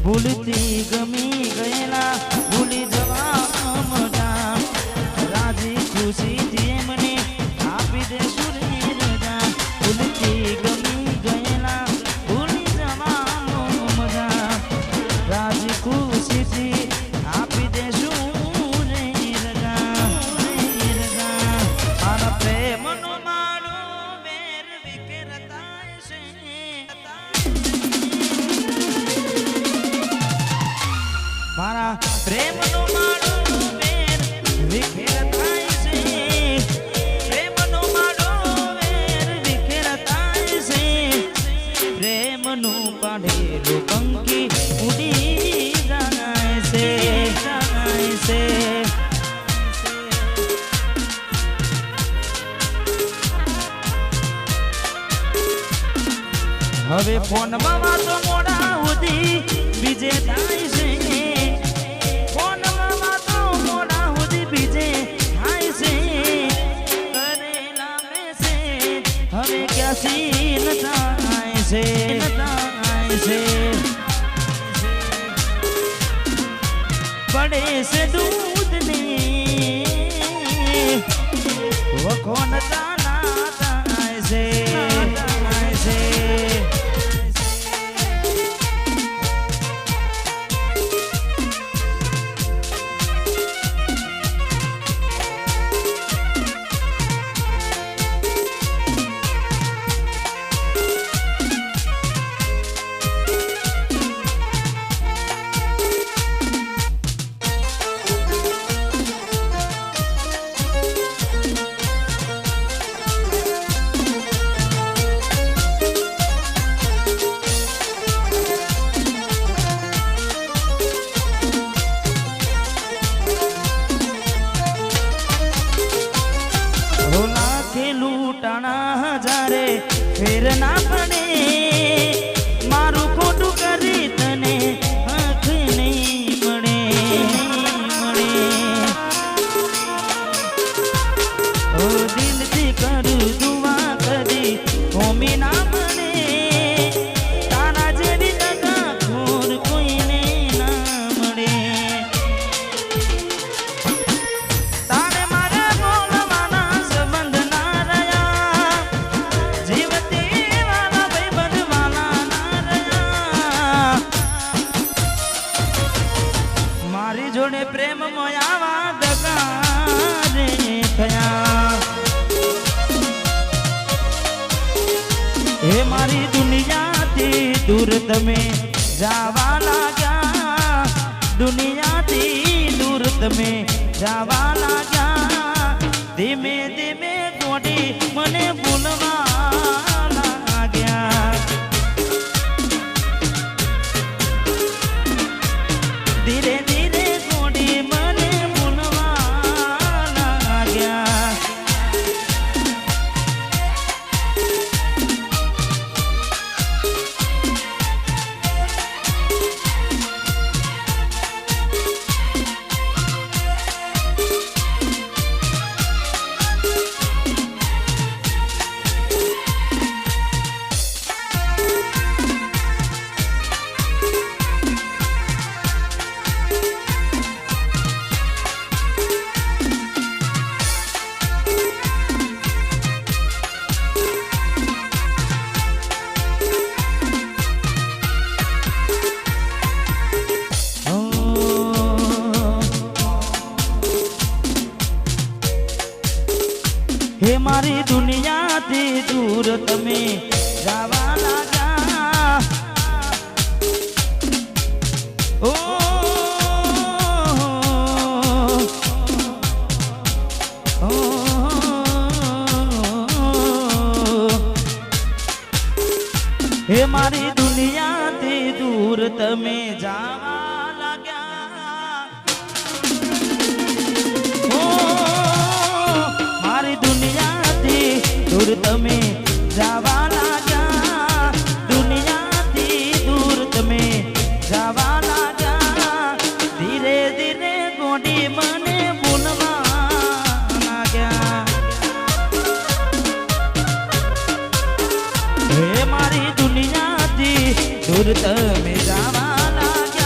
ભૂલતી ગમી ગયેલા ભૂલી જવા મજા રાજી ખુશી મને આપી દે સુરી રજા ભૂલતી ગમી ગયેલા ભૂલી જવા મજા રાજી ખુશી આપી દે સુરી રજા મારા પ્રેમનો માળો મેર વિખેરતા છે મારા પ્રેમનો માળો વેર વિખેર થાય છે પ્રેમનો માળો વેર વિખેર થાય છે પ્રેમનું કાઢેલું પંખી ઉડી જાય છે હવે ફોનમાં વાતો મોડા સુધી બીજે થાય છે હવે ક્યાંથી નચાય છે પડે છે દૂધની વખો નચાના થાય છે લૂંટાણા હજારે ફેર ના પડે મારું ખોટું કરી તને આંખ નહીં મળે ઓ દિલથી કરું દુઆ કદી હોમી ના મળે તારા જેવી દગા ખોર કોઈને ના મળે જોડે પ્રેમ મોયાવા દગારે થયા હે મારી દુનિયાથી દૂર તમે જાવા લાગ્યા દુનિયાથી દૂર તમે જાવા લાગ્યા ધીમે ધીમે ગોડી મને ભૂલવા લાગ્યા ધીરે હે મારી દુનિયાથી દૂર તમે જાવા લાગ્યા ઓ હે મારી દુનિયાથી દૂર તમે જાવા લાગ્યા મારી દુનિયાથી દૂર તમે જાવા લાગ્યા દુનિયાથી દૂર તમે જાવા લાગ્યા ધીરે ધીરે ગોડી મને ભૂલવા લાગ્યા હે મારી દુનિયાથી દૂર તમે જાવા લાગ્યા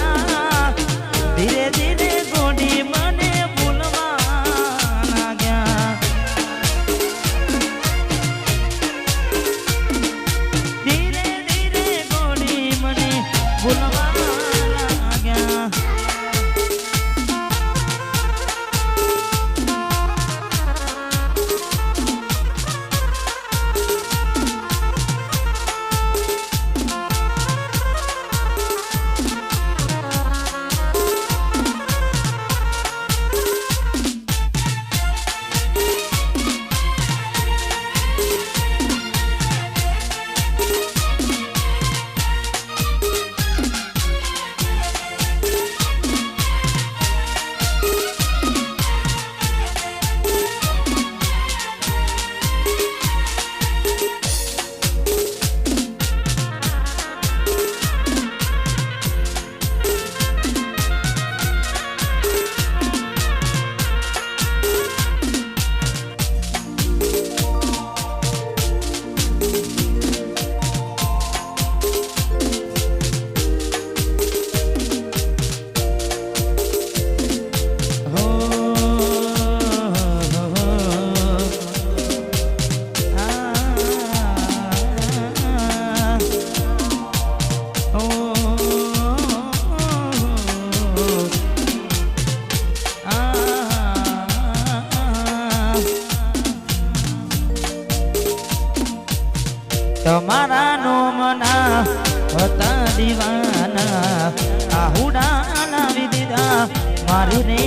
હતા દીવાના આહુડા લાવી દીધા મારી રે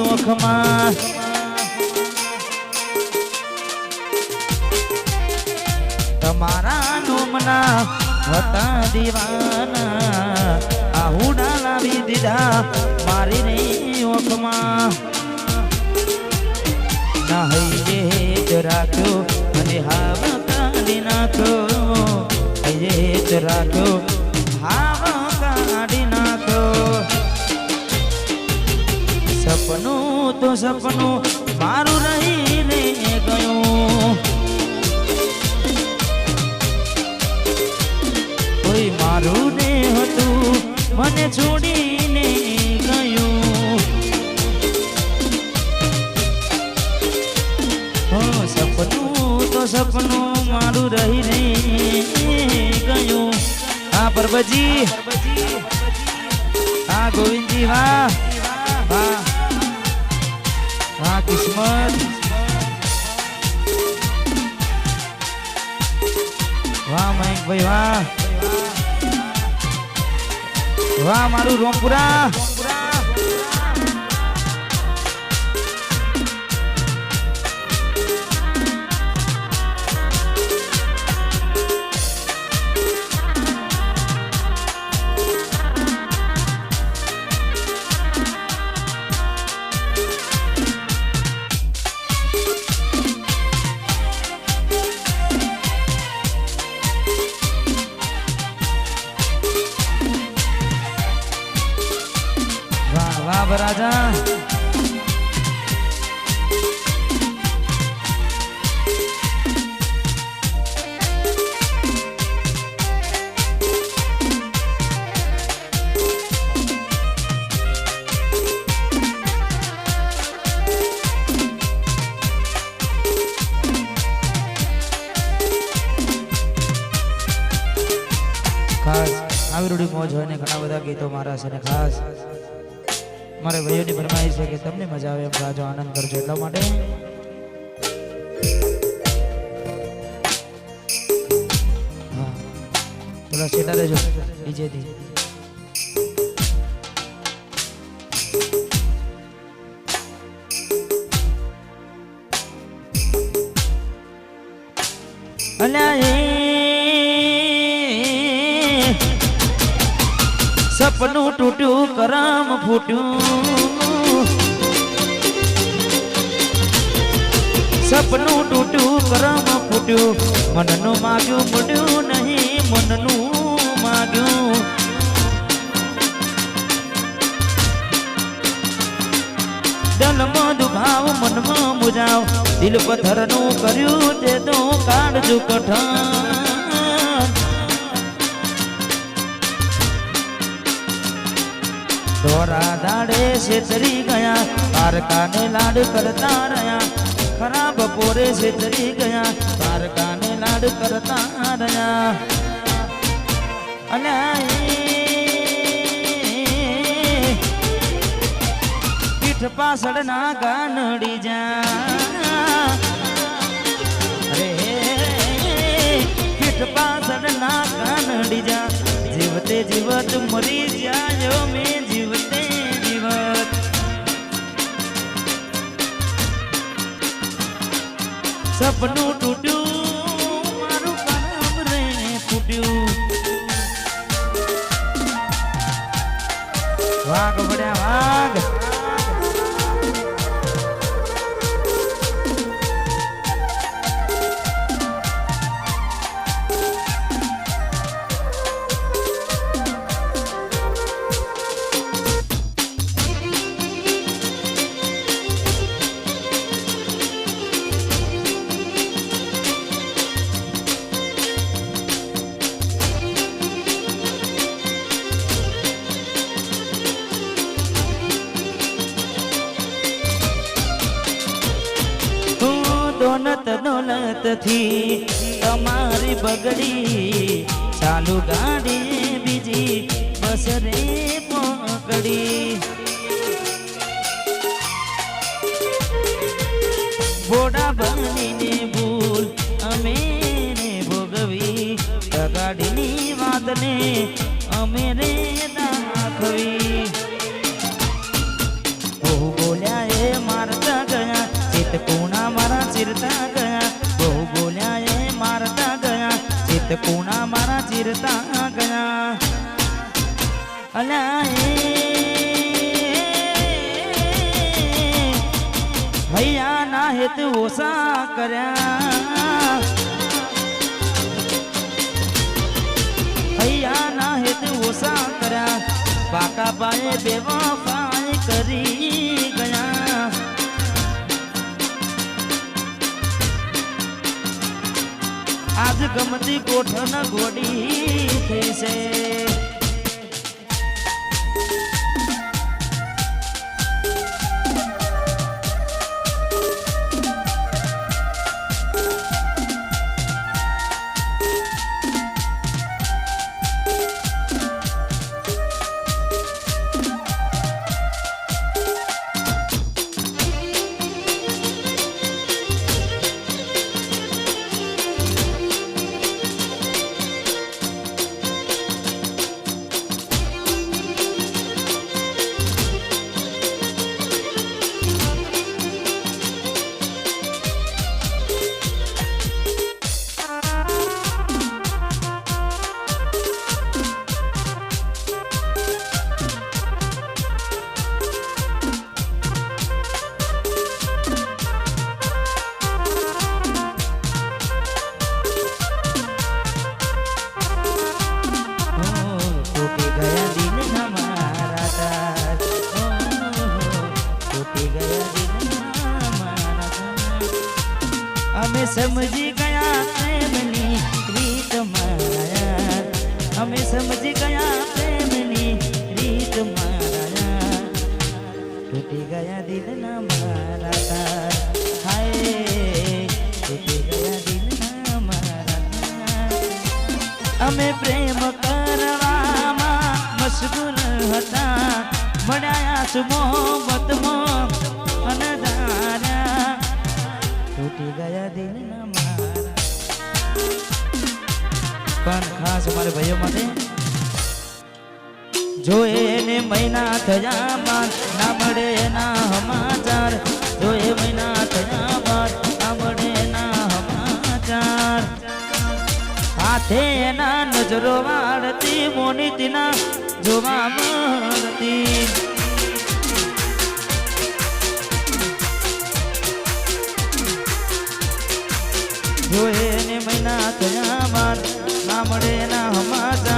ઓખમાં તમારા નોમના હતા દીવાના આહુડા લાવી દીધા મારી રે ઓખમાં ના હૈયે જ રાખ્યો અને હાવ કાઢી નાખ્યો હૈયે જ રાખ્યો હાવ કાઢી નાખ્યો સપનું તો સપનું મારું રહીને ગયું કોઈ મારું ને હતું મને છોડીને ગયું સપનું તો સપનું મારું રહીને ગયું હા પરબજી હા ગોવિંદજી વાહ વાહ વાહ કિસ્મત વાહ મયંકભાઈ વાહ વાહ મારું રોમપુરા રાજા ખાસ આવી રૂડી મોજ હોય ને ઘણા બધા ગીતો મારા છે ને ખાસ મારે ભાઈઓની ફરમાઈશ છે કે તમને મજા આવે એમ ગાજો આનંદ કરજો એટલા માટે હા થોડા સેટા રહેજો ડીજેથી સપનું તૂટ્યું કરમ ફૂટ્યું સપનું તૂટ્યું કરમ ફૂટ્યું મનનું માગ્યું મળ્યું નહીં મનનું માગ્યું દિલમાં દુભાવ મનમાં મુજાવ દિલ પથ્થરનું કર્યું તે તો કાઢજો કઠણ દોરા દાડે છેતરી ગયા તારકાને લાડ કરતા રહ્યા ખરાબ પોરે છેતરી ગયા તારકાને લાડ કરતા રહ્યા અને પીઠ પાછળ ના ગાનડી જા અરે પીઠ પાછળ ના ગાનડી જા જીવતે જીવત મરી જાયો મેં જીવતે જીવત સપનું તૂટ્યું મારું કરમ રે ફૂટ્યું વાઘ પડ્યા વાઘ દોલત થી તમારી બગડી ચાલુ ગાડી બીજી બસ રે પકડી બોડા બનીને ભૂલ અમે ભોગવી ગાડીની વાતને અમે રે દાખવી બહુ બોલ્યા એ મારતા ગયા ચિત કોણા મારા ચિરતા ગયા બહુ બોલ્યા એ મારતા ગયા ચિત કોણા મારા ચિરતા ગયા અલ્યા એ હૈયા ના હેત ઓસા કર્યા હૈયા ના હેત ઓસા કર્યા બાકા પાએ બેવફાઈ કરી ગયા આજ ગમતી ગોઠણ ગોડી થઈ છે અમે સમજી ગયા પ્રેમની રીત મારા અમે સમજી ગયા પ્રેમની રીત મારા તૂટી ગયા દિલના મારા તાર હાય તૂટી ગયા દિલના મારા અમે પ્રેમ કરવામાં મશગુલ હતા મળ્યા છું મોહબ્બતમાં અનદારા તૂટી ગયા દિલના મારા પણ ખાસ અમારે ભાઈઓ માટે જો એને મહિના થયા બાદ ના મળે એના સમાચાર જો એ મહિના થયા બાદ ના મળે એના સમાચાર હાથે એના નજરો વાળતી મોનીતીના જોવા મળતી જો એને મહિના થયા બાદ ના મળે એના સમાચાર